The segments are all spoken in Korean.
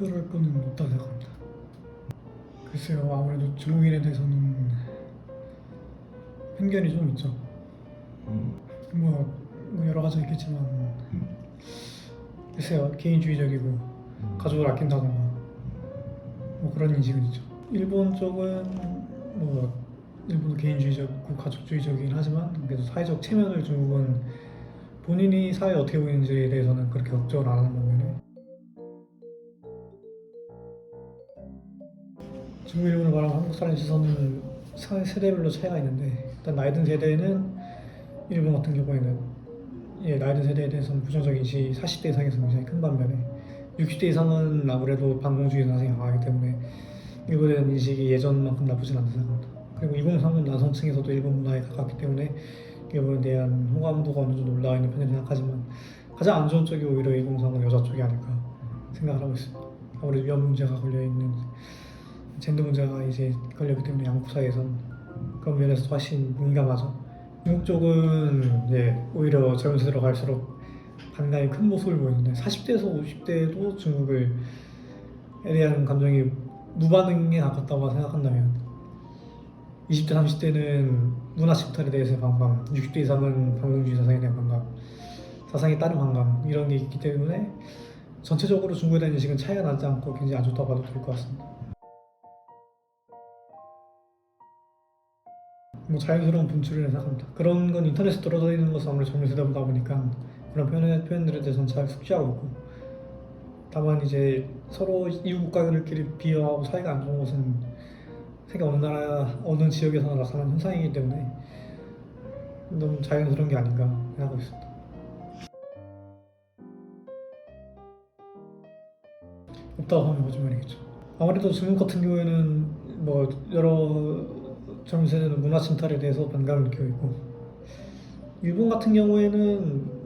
특별할 거는 없다고 생각합니다. 글쎄요, 아무래도 중국인에 대해서는 편견이 좀 있죠. 음, 뭐 여러 가지 있겠지만 음, 글쎄요, 개인주의적이고 가족을 아낀다던가 뭐 그런 인식은 있죠. 일본 쪽은 뭐 일본도 개인주의적고 가족주의적이긴 하지만 그래도 사회적 체면을 중국은 본인이 사회에 어떻게 보이는지에 대해서는 그렇게 걱정을 안 하는 반면에 중국 일본을 말하면 한국 사람의 시선은 세대별로 차이가 있는데 일단 나이 든 세대는 일본 같은 경우에는 나이 든 세대에 대해서는 부정적 인식이 40대 이상에서 굉장히 큰 반면에 60대 이상은 아무래도 반공주의 사상이 강하기 때문에 일본에 대한 인식이 예전만큼 나쁘진 않다고 생각합니다. 그리고 2030 남성층에서도 일본 문화에 가깝기 때문에 일본에 대한 호감도가 어느 정도 올라와 있는 편이라 생각하지만 가장 안 좋은 쪽이 오히려 2030은 여자 쪽이 아닐까 생각을 하고 있습니다. 아무래도 위험 문제가 걸려있는 젠더 문제가 이제 걸렸기 때문에 양국 사이에서는 그런 면에서 훨씬 민감하죠. 중국 쪽은 오히려 젊은 세대로 갈수록 반감이 큰 모습을 보이는데 40대에서 50대도 중국에 대한 감정이 무반응에 가깝다고 생각한다면 20대, 30대는 문화 침탈에 대해서의 반감, 60대 이상은 반공주의 사상에 대한 반감, 사상에 따른 반감 이런 게 있기 때문에 전체적으로 중국에 대한 인식은 차이가 나지 않고 굉장히 안 좋다고 봐도 될 것 같습니다. 뭐 자연스러운 분출이라 생각합니다. 그런 건 인터넷에 돌아다니는 것은 아무래도 젊은 세대보다 보니까 그런 표현들에 대해서는 잘 숙지하고 있고 다만 이제 서로 이웃 국가들끼리 비하하고 사이가 안 좋은 것은 세계 어느 나라, 어느 지역에서나 나타나는 현상이기 때문에 너무 자연스러운 게 아닌가 생각하고 있습니다. 없다고 하면 거짓말이겠죠. 아무래도 중국 같은 경우에는 뭐 여러 젊은 세대는 문화 침탈에 대해서 반감을 느끼고 있고 일본 같은 경우에는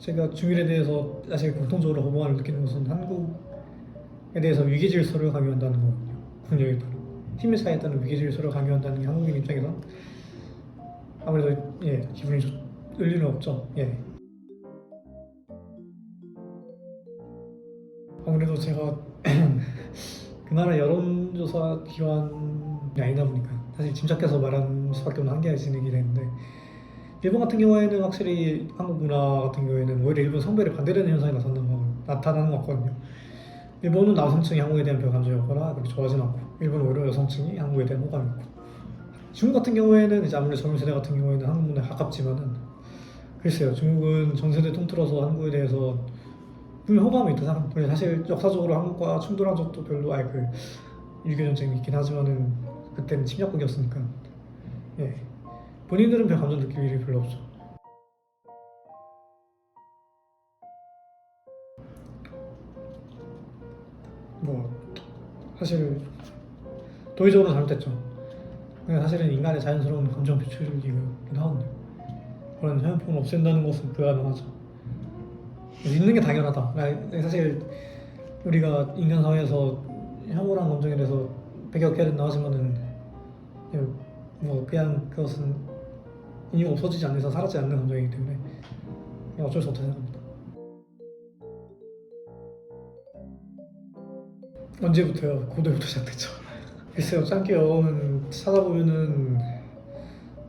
제가 중일에 대해서 사실 공통적으로 호감을 느끼는 것은 한국에 대해서 위계 질서를 강요한다는 거거든요. 국력에 따라 힘의 차이에 따른 위계 질서를 강요한다는 게 한국인 입장에서 아무래도 기분이 좋을 리는 없죠. 아무래도 제가 그 나라 여론조사 기관이 아니다 보니까 사실 짐작해서 말하는 수밖에 없는 한계가 지니게 되는데 일본 같은 경우에는 확실히 한국 문화 같은 경우에는 오히려 일본 성별에 반대되는 현상이 나타나는 것 같거든요. 일본은 남성층이 한국에 대한 별 감정이 없거나 그렇게 좋아하진 않고 일본은 오히려 여성층이 한국에 대한 호감이 있고 중국 같은 경우에는 이제 아무래도 젊은 세대 같은 경우에는 한국 문화에 가깝지만은 글쎄요 중국은 전 세대 통틀어서 한국에 대해서 분명 호감이 있다 생각합니다. 사실 역사적으로 한국과 충돌한 적도 별로 유교 전쟁이 있긴 하지만은 그때는 침략국이었으니까 본인들은 별 감정 느낄 일이 별로 없죠. 뭐 사실 도의적으로 잘못됐죠. 근데 사실은 인간의 자연스러운 감정 표출이기도 하거든요. 그런 휴대폰을 없앤다는 것은 불가능하죠. 있는 게 당연하다. 사실 우리가 인간 사회에서 혐오랑 감정에 대해서 배격해야 된다 하지만은 그냥 그것은 이유가 없어지지 않는 이상 사라지지 않는 감정이기 때문에 그냥 어쩔 수 없다고 생각합니다. 언제부터요? 고대부터 시작됐죠. 글쎄요, 짱깨 여는 찾아보면은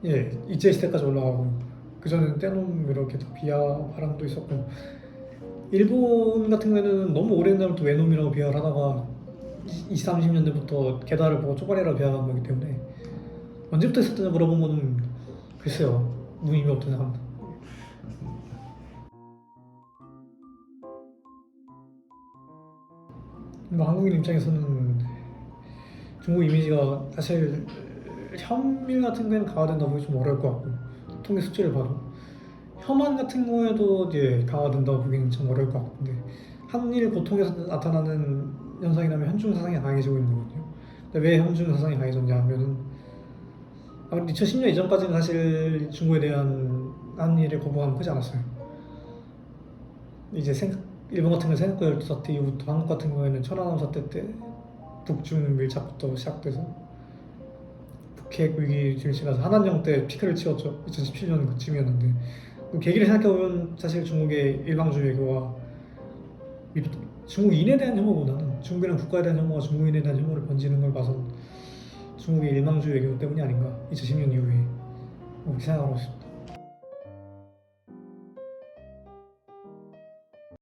이제 시대까지 올라가고 그 전에는 떼놈 이렇게 다 비하 바람도 있었고 일본 같은 경우에는 너무 오랜 날부터 외놈이라고 비하를 하다가 20, 30년대부터 게다를 보고 쪼가리라고 비하한 거기 때문에 언제부터 있었느냐 물어본 거는 글쎄요 무의미 없다고 생각합니다. 뭐 한국인 입장에서는 중국 이미지가 사실 현밀 같은 경우에는 강화된다 보기 좀 어려울 것 같고 통계 수치를 봐도 혐한 같은 경우에도 강화된다고 보기는 참 어려울 것 같은데 한일 고통에서 나타나는 현상이라면 현중 사상이 강해지고 있는 거거든요. 근데 왜 현중 사상이 강해졌냐 하면은 아무래도 2010년 이전까지는 사실 중국에 대한 한일의 거부감은 크지 않았어요. 이제 일본 같은 경우 생각과 열도 사태 이후부터 한국 같은 경우에는 천안함 사태 때 북중 밀착부터 시작돼서 북핵 위기 질식가서 한한령 때 피크를 치웠죠. 2017년 그쯤이었는데 그 계기를 생각해보면 사실 중국의 일방주의 외교와 중국인에 대한 혐오보다는 중국이라는 국가에 대한 혐오가 중국인에 대한 혐오를 번지는 걸 봐서 중국의 일망주 외교 때문이 아닌가 2010년 이후에 그렇게 생각하고 있습니다.